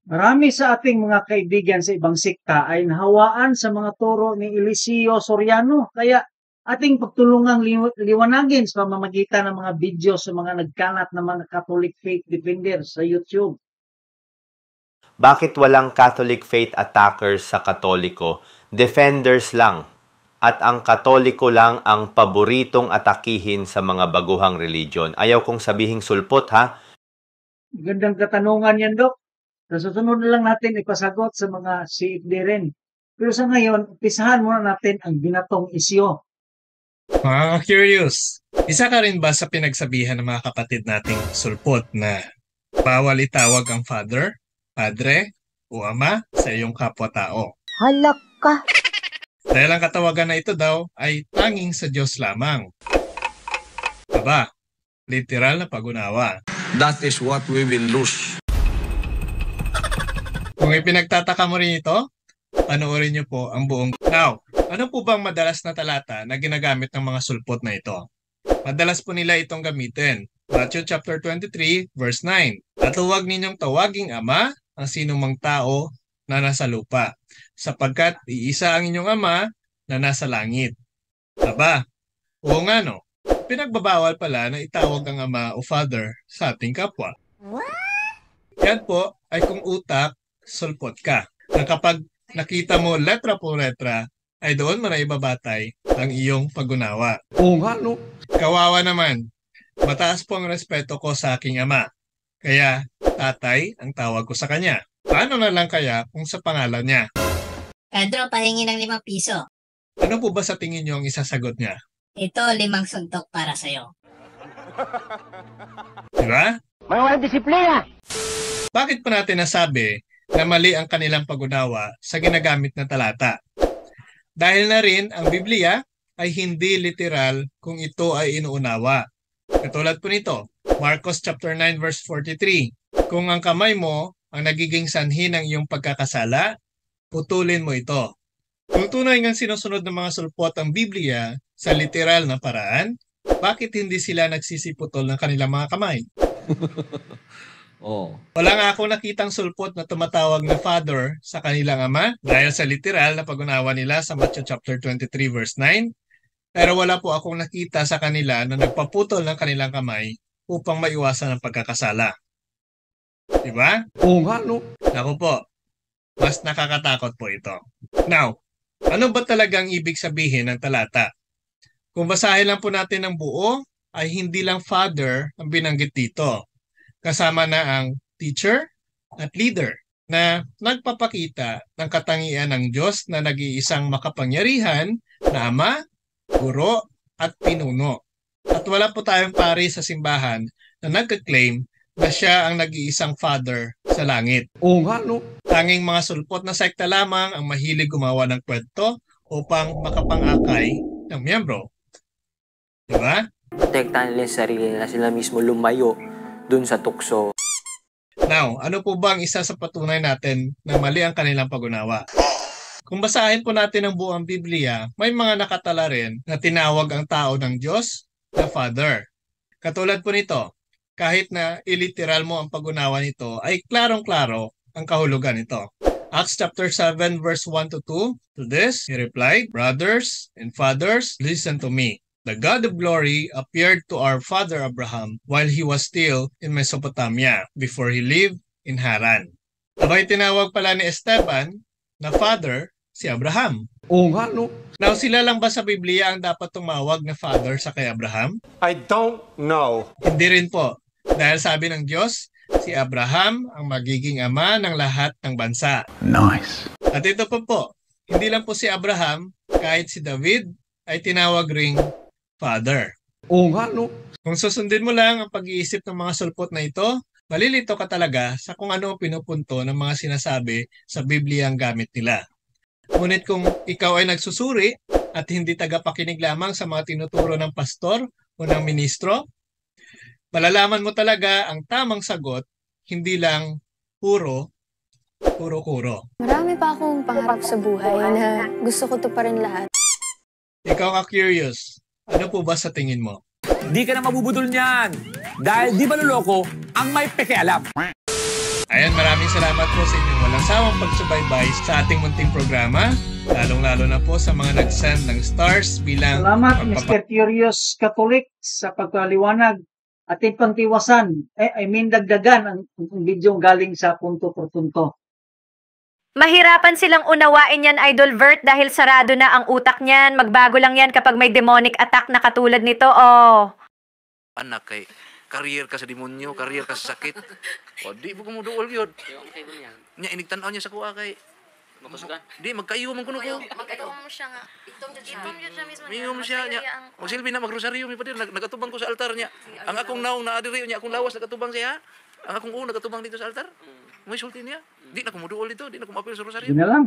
Marami sa ating mga kaibigan sa ibang sikta ay nahawaan sa mga turo ni Eliseo Soriano. Kaya ating pagtulungang liwanagin sa pamamagitan ng mga video sa mga nagkalat na mga Catholic faith defenders sa YouTube. Bakit walang Catholic faith attackers sa Katoliko? Defenders lang. At ang Katoliko lang ang paboritong atakihin sa mga baguhang religion. Ayaw kong sabihing sulpot, ha? Gandang katanungan yan, Dok. Sa susunod na lang natin ipasagot sa mga CFD rin. Pero sa ngayon, umpisahan muna natin ang binatong isyo. Mga curious, isa ka rin ba sa pinagsabihan ng mga kapatid nating sulpot na bawal itawag ang father, padre, o ama sa iyong kapwa-tao? Halak ka! Dahil ang katawagan na ito daw ay tanging sa Diyos lamang. Aba, literal na pag-unawa. That is what we will lose. Kung ipinagtataka mo rin ito, panoorin niyo po ang buong. Now, ano po bang madalas na talata na ginagamit ng mga sulpot na ito? Madalas po nila itong gamitin. Matthew chapter 23 verse 9. At huwag ninyong tawaging ama ang sinumang tao na nasa lupa, sapagkat iisa ang inyong ama na nasa langit. Aba, oo nga no. Pinagbabawal pala na itawag ang ama o father sa ating kapwa. Yan po ay kung utak, sulpot ka. Na kapag nakita mo letra po letra, ay doon mo na ibabatay ang iyong pag-unawa. Oo nga, no? Kawawa naman, mataas po ang respeto ko sa aking ama. Kaya tatay ang tawag ko sa kanya. Paano na lang kaya kung sa pangalan niya? Pedro, pahingi ng 5 piso. Ano po ba sa tingin niyo ang isasagot niya? Ito, 5 suntok para sa'yo. Diba? Mga walang disiplina! Bakit pa natin nasabi na mali ang kanilang pag-unawa sa ginagamit na talata? Dahil na rin ang Biblia ay hindi literal kung ito ay inuunawa. Katulad po nito, Marcos chapter 9 verse 43. Kung ang kamay mo ang nagiging sanhi ng iyong pagkakasala, putulin mo ito. Kung tunay ngang sinusunod ng mga sulpot ang Biblia sa literal na paraan, bakit hindi sila nagsisiputol ng kanilang mga kamay? Oh. Wala nga akong nakitang sulpot na tumatawag na father sa kanilang ama dahil sa literal na pag-unawa nila sa Matthew chapter 23 verse 9. Pero wala po akong nakita sa kanila na nagpaputol ng kanilang kamay upang maiwasan ang pagkakasala. Diba? Oo nga, no? Naku po, mas nakakatakot po ito. Now, ano ba talagang ibig sabihin ng talata? Kung basahin lang po natin ang buo, ay hindi lang father ang binanggit dito. Kasama na ang teacher at leader na nagpapakita ng katangian ng Diyos na nag-iisang makapangyarihan na ama, guro at pinuno. At wala po tayong pari sa simbahan na nagka-claim na siya ang nag-iisang father sa langit. Oo nga, no? Tanging mga sulpot na sekta lamang ang mahilig gumawa ng kwento upang makapangakay ng miyembro. Diba? Protektahan nila yung sarili nila, sila mismo lumayo dun sa tukso. Now, ano po ba ang isa sa patunay natin na mali ang kanilang pag-unawa? Kung basahin po natin ang buong Biblia, may mga nakatala rin na tinawag ang tao ng Diyos na Father. Katulad po nito, kahit na iliteral mo ang pag-unawa nito, ay klarong-klaro ang kahulugan nito. Acts chapter 7 verse 1 to 2, to this, he replied, "Brothers and fathers, listen to me. The God of glory appeared to our father Abraham while he was still in Mesopotamia before he lived in Haran." Abay tinawag pala ni Esteban na father si Abraham. Oo nga, no? Now sila lang ba sa Biblia ang dapat tumawag na father sa kay Abraham? I don't know. Hindi rin po. Dahil sabi ng Diyos, si Abraham ang magiging ama ng lahat ng bansa. Nice. At ito po, hindi lang po si Abraham, kahit si David ay tinawag ring father. Oo nga, no? Kung susundin mo lang ang pag-iisip ng mga sulpot na ito, malilito ka talaga sa kung ano pinupunto ng mga sinasabi sa Biblia ang gamit nila. Ngunit kung ikaw ay nagsusuri at hindi tagapakinig lamang sa mga tinuturo ng pastor o ng ministro, malalaman mo talaga ang tamang sagot, hindi lang puro kuro. Marami pa akong pangarap sa buhay na gusto ko to pa rin lahat. Ikaw ka curious, ano po ba sa tingin mo? Di ka na mabubudol niyan. Dahil di ba luloko ang may pekealam. Ayan, maraming salamat po sa inyong walang sawang pagsubaybay sa ating munting programa, lalong-lalo na po sa mga nag-send ng stars bilang Salamat, Mr. Curious Catholic, sa pagkaliwanag. Ating pangtiwasan, dagdagan ang video galing sa punto por punto. Mahirapan silang unawain yan, Idol Vert, dahil sarado na ang utak niyan. Magbago lang yan kapag may demonic attack na katulad nito. Oh. Anak kay career ka sa demonyo, career ka sa sakit. O di mo kumuduol yun. Nya inigtanaw niya sa kuha kay di magkaiyo man kuno ko. Magkaiyo mo siya nga. Itom yun siya mismo. Miyom siya niya. Magsilbi na magrosaryo mi padir nagatubang ko sa altar niya. Ang akong naong naadiri niya akong lawas nagatubang siya. Ang akong nagatubang dito sa altar. May sulti niya. Di na kumuduol dito, di na kumapil sa rosaryo. Yun na lang.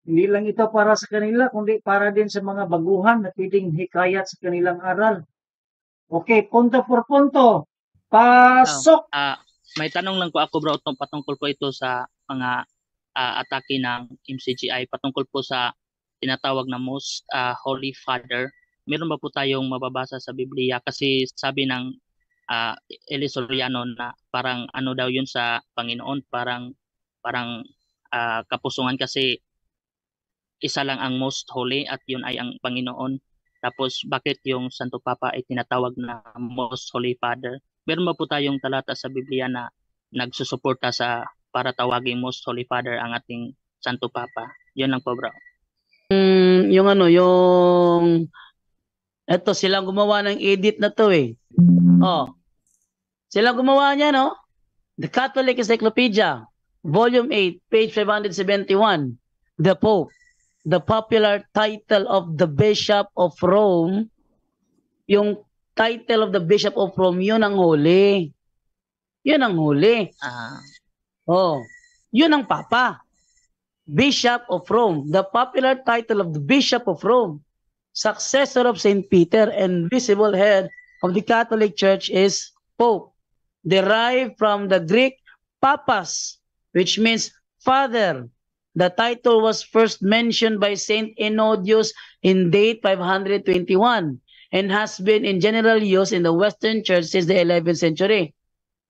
Hindi lang ito para sa kanila, kundi para din sa mga baguhan na pwedeng hikayat sa kanilang aral. Okay, punto por punto. Pasok! May tanong lang po ako, bro, patungkol po ito sa mga atake ng MCGI, patungkol po sa tinatawag na Most Holy Father. Meron ba po tayong mababasa sa Biblia? Kasi sabi ng Eli Soriano na parang ano daw yun sa Panginoon, parang kapusungan kasi isa lang ang Most Holy at yun ay ang Panginoon. Tapos bakit yung Santo Papa ay tinatawag na Most Holy Father? Meron ba po tayong talata sa Biblia na nagsusuporta sa para tawaging Most Holy Father ang ating Santo Papa? Yun lang po, bro. Eto, silang gumawa ng edit na to eh. Oh. Silang gumawa niya, no? The Catholic Encyclopedia, Volume 8, page 571. The Pope, the popular title of the Bishop of Rome. Yung title of the Bishop of Rome, yun ang huli. Yun ang huli. Oh, yun ang Papa. Bishop of Rome. The popular title of the Bishop of Rome, successor of St. Peter and visible head of the Catholic Church, is Pope, derived from the Greek papas, which means father. The title was first mentioned by St. Ennodius in date 521 and has been in general use in the Western Church since the 11th century.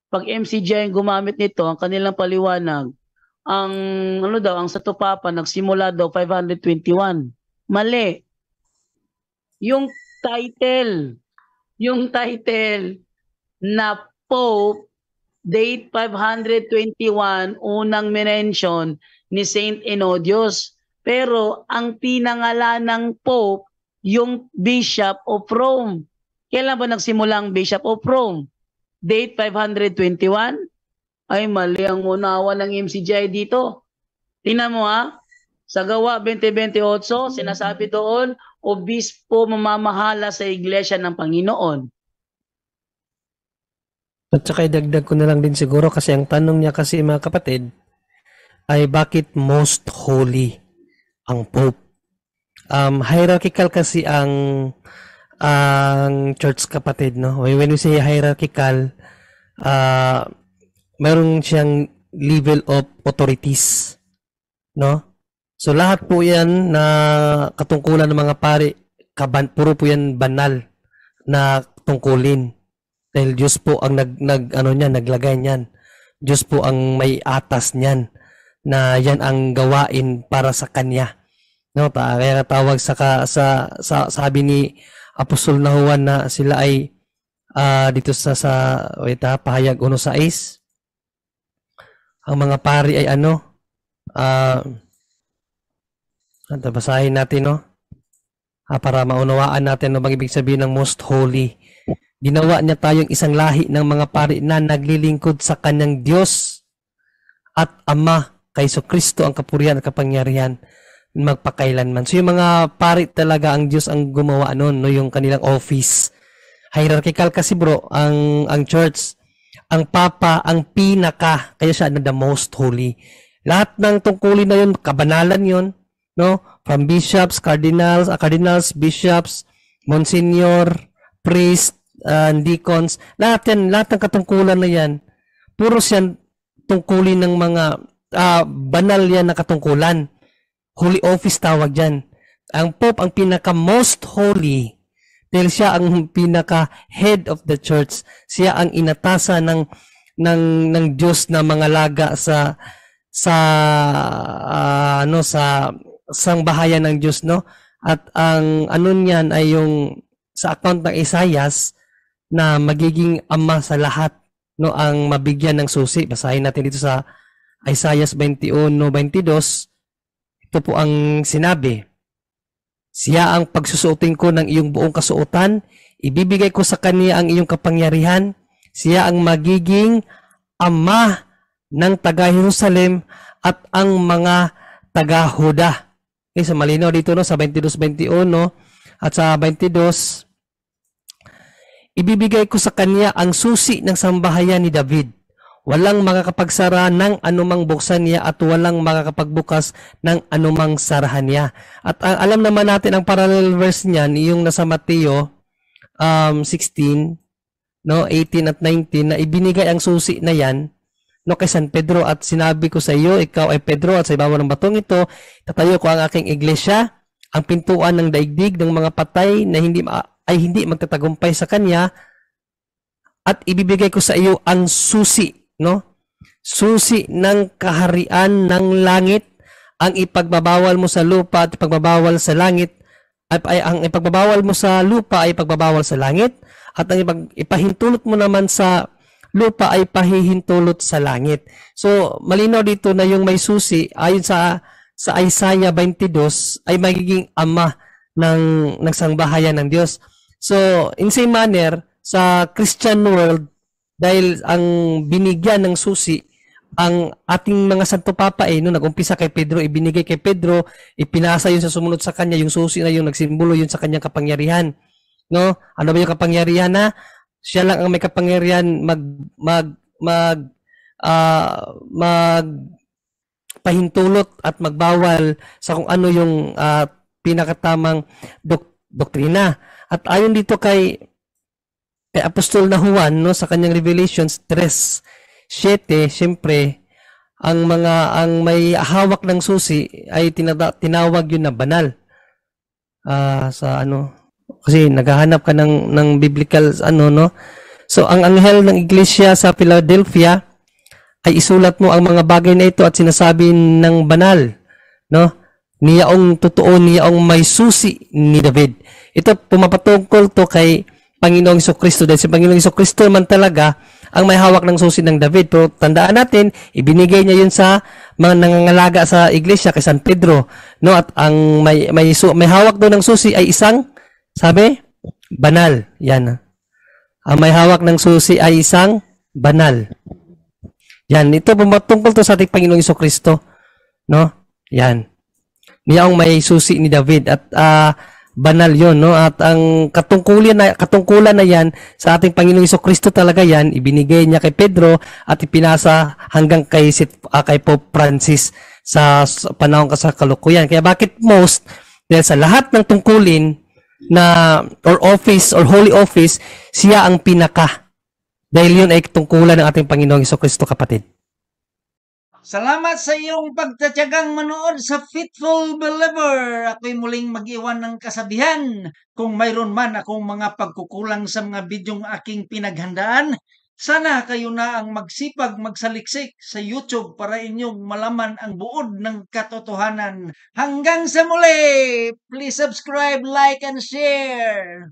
Pag MCGI ang gumamit nito, ang kanilang paliwanag, ang Santo Papa nagsimula daw 521. Mali. Yung title na Pope, date 521, unang mention ni Saint Ennodius. Pero ang pinangalan ng Pope, yung Bishop of Rome. Kailan ba nagsimula ang Bishop of Rome? Date 521? Ay, mali ang unawa ng MCGI dito. Tingnan mo sa Gawa 2028, sinasabi doon, obispo mamamahala sa iglesia ng Panginoon. At saka idagdag ko na lang din siguro kasi ang tanong niya kasi mga kapatid ay bakit most holy ang Pope? Hierarchical kasi ang church, kapatid, no? When we say hierarchical, mayroon siyang level of authorities, no? So lahat po 'yan na katungkulan ng mga pari, puro po 'yan banal na tungkulin. Dahil Diyos po ang naglagay niyan. Diyos po ang may atas niyan na 'yan ang gawain para sa kanya. No, kaya tawag sa sabi ni Apostol na Juan na sila ay dito sa pahayag 1:6. Ang mga pari ay basahin natin, no? Para maunawaan natin ano bang ibig sabihin ng most holy. Ginawa niya tayong isang lahi ng mga pari na naglilingkod sa kanyang Diyos at Ama, kay Kristo ang kapurihan at kapangyarihan magpakailanman. So yung mga pari talaga ang Diyos ang gumawa noon, no, yung kanilang office. Hierarchical kasi, bro, ang church. Ang Papa ang pinaka, kaya siya the most holy. Lahat ng tungkulin na yun, kabanalan yun, no? From bishops, cardinals, bishops, monsignor, priest, deacons, lahat ng katungkulan na yan, puro yan tungkulin ng mga banal yan na katungkulan. Holy office tawag dyan. Ang Pope ang pinaka most holy dahil siya ang pinaka head of the church. Siya ang inatasan ng Diyos na mga laga sa sangbahayan ng Diyos, no? At ang ano niyan ay yung sa account ng Isaias na magiging ama sa lahat, no, ang mabigyan ng susi. Basahin natin dito sa Isaiah 21:22. Ito po ang sinabi. Siya ang pagsusuotin ko ng iyong buong kasuotan, ibibigay ko sa kanya ang iyong kapangyarihan. Siya ang magiging ama ng taga-Jerusalem at ang mga taga-Huda. Okay, so malinaw dito, no, sa 22:21, no, at sa 22, ibibigay ko sa kanya ang susi ng sambahayan ni David. Walang makakapagsara ng anumang buksan niya at walang makakapagbukas ng anumang sarahan niya. At alam naman natin ang parallel verse niyan, yung nasa Mateo 16, no, 18 at 19, na ibinigay ang susi na yan, no, kay San Pedro, at sinabi ko sa iyo, ikaw ay Pedro, at sa ibabaw ng batong ito, tatayo ko ang aking iglesia, ang pintuan ng daigdig ng mga patay na hindi magtatagumpay sa kanya, at ibibigay ko sa iyo ang susi, no? Susi ng kaharian ng langit. Ang ipagbabawal mo sa lupa at ipagbabawal sa langit, ang ipagbabawal mo sa lupa ay ipagbabawal sa langit, at ang ipahintulot mo naman sa lupa ay pahihintulot sa langit. So, malinaw dito na yung may susi, ayon sa Isaiah 22, ay magiging ama ng sangbahayan ng Diyos. So, in same manner, sa Christian world, dahil ang binigyan ng susi, ang ating mga Santo Papa no, nag-umpisa kay Pedro, ibinigay kay Pedro, ipinasa yun sa sumunod sa kanya, yung susi na yun, nagsimbolo yun sa kanyang kapangyarihan. No? Ano ba yung kapangyarihan na? Siya lang ang may kapangyarihan pahintulot at magbawal sa kung ano yung pinakatamang doktrina. At ayon dito kay Apostol na Juan, no, sa kanyang Revelations 3:7, siyempre ang may hawak ng susi ay tinawag yun na banal. Sa ano, kasi naghahanap ka ng biblical no. So ang anghel ng iglesia sa Philadelphia ay isulat mo ang mga bagay na ito at sinasabi ng banal, no? Niyaong totoo, niyaong may susi ni David. Ito pumapatungkol to kay Panginoong Jesucristo, dahil si Panginoong Jesucristo man talaga ang may hawak ng susi ng David. Pero tandaan natin, ibinigay niya yun sa mga nangangalaga sa iglesia kay San Pedro, no? At ang may hawak doon ng susi ay isang, sabi, banal. Yan. Ang may hawak ng susi ay isang banal. Yan, ito pumatungkol to sa ating Panginoong Jesucristo, no? Yan. Niya ang may susi ni David, at banal yon, no? At ang katungkulan na yan sa ating Panginoong Jesucristo talaga yan, ibinigay niya kay Pedro at ipinasa hanggang kay Pope Francis sa panahon sa kalukuyan. Kaya bakit most? Dahil sa lahat ng tungkulin na or office or holy office, siya ang pinaka. Dahil yun ay tungkulan ng ating Panginoong Jesucristo, kapatid. Salamat sa iyong pagtatyagang manood sa Faithful Believer. Ako'y muling mag-iwan ng kasabihan. Kung mayroon man akong mga pagkukulang sa mga bidyong aking pinaghandaan, sana kayo na ang magsipag magsaliksik sa YouTube para inyong malaman ang buod ng katotohanan. Hanggang sa muli! Please subscribe, like, and share!